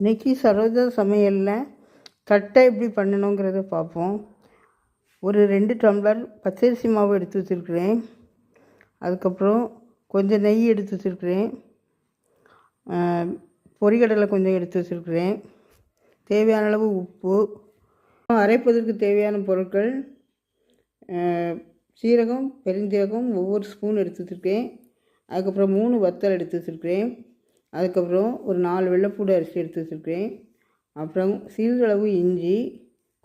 இன்றைக்கி சரோஜா சமையலில் தட்டை எப்படி பண்ணணுங்கிறத பார்ப்போம். ஒரு 2 டம்ளர் பச்சரிசி மாவு எடுத்து வச்சுருக்கிறேன். அதுக்கப்புறம் கொஞ்சம் நெய் எடுத்து வச்சுருக்கிறேன். பொரிகடலை கொஞ்சம் எடுத்து வச்சுருக்கிறேன். தேவையான அளவு உப்பு. அரைப்பதற்கு தேவையான பொருட்கள் சீரகம், பெருஞ்சீரகம் ஒவ்வொரு ஸ்பூன் எடுத்து வச்சுருக்கேன். அதுக்கப்புறம் 3 வத்தல் எடுத்து வச்சுருக்கிறேன். அதுக்கப்புறம் ஒரு 4 வெள்ளைப்பூடு அரிசி எடுத்து வச்சுருக்கேன். அப்புறம் சிறிதளவு இஞ்சி,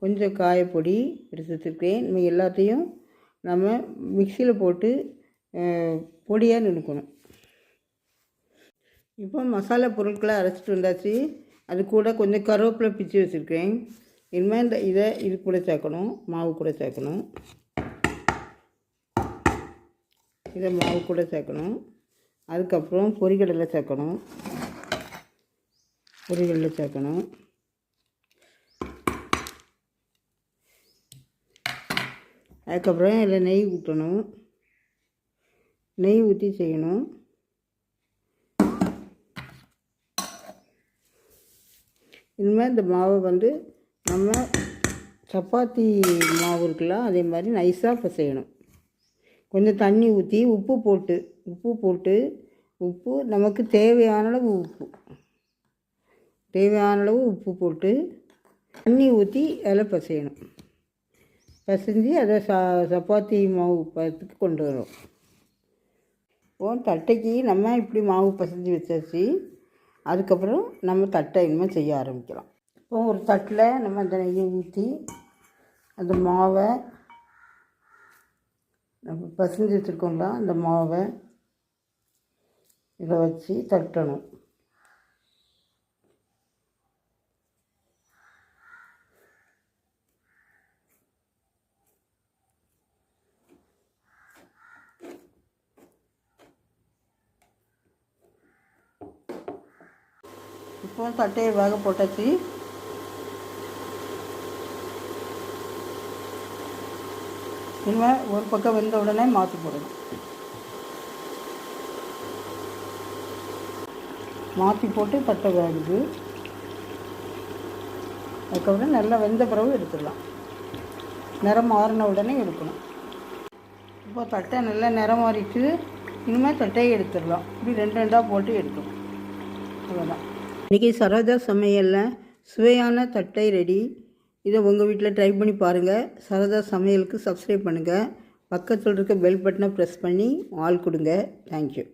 கொஞ்சம் காயப்பொடி எடுத்து வச்சுருக்கேன். நம்ம எல்லாத்தையும் நம்ம மிக்சியில் போட்டு பொடியாக நுணுக்கணும். இப்போ மசாலா பொருட்களை அரைச்சிட்டு வந்தாச்சு. அது கூட கொஞ்சம் கருவேப்பிலை பிச்சு வச்சுருக்கேன். இனிமேல் இது கூட சேர்க்கணும், மாவு கூட சேர்க்கணும். இதை மாவு கூட சேர்க்கணும். அதுக்கப்புறம் பொரிகடலை சேர்க்கணும். அதுக்கப்புறம் இதில் நெய் ஊற்றணும். நெய் ஊற்றி செய்யணும். இனிமேல் இந்த மாவை நம்ம சப்பாத்தி மாவு இருக்குல்ல, அதே மாதிரி நைஸாக இப்போ செய்யணும். கொஞ்சம் தண்ணி ஊற்றி உப்பு நமக்கு தேவையான அளவு உப்பு போட்டு தண்ணி ஊற்றி அதில் பிசைஞ்சு அதை சப்பாத்தி மாவு பதத்துக்கு கொண்டு வரும். இப்போது தட்டைக்கு நம்ம இப்படி மாவு பிசைஞ்சு வச்சாச்சு. அதுக்கப்புறம் நம்ம தட்டை இனிமேல் செய்ய ஆரம்பிக்கலாம். இப்போது ஒரு தட்டில் நம்ம அந்த நெய்யை ஊற்றி அந்த மாவை நம்ம பிசைஞ்சு வச்சுருக்கோம்ல, அந்த மாவை இதை வச்சு தட்டணும். இப்போ தட்டையை வேக போட்டாச்சு. இனிமேல் ஒரு பக்கம் வெந்த உடனே மாற்றி போடணும். மாற்றி போட்டு தட்டை வேகுது. அதுக்கப்புறம் நல்லா வெந்த பிறகு எடுத்துடலாம். நிறம் மாறின உடனே எடுக்கணும். இப்போ தட்டை நல்லா நிறம் மாறிட்டு இனிமேல் தட்டையை எடுத்துடலாம். இப்படி 2 2ஆக போட்டு எடுக்கணும். அவ்வளோதான். இன்றைக்கி சரோஜா சமையலில் சுவையான தட்டை ரெடி. இதை உங்கள் வீட்டில் ட்ரை பண்ணி பாருங்கள். சரோஜா சமையலுக்கு சப்ஸ்கிரைப் பண்ணுங்கள். பக்கத்தில் இருக்க பெல் பட்டனை ப்ரெஸ் பண்ணி ஆல் கொடுங்க. தேங்க்யூ.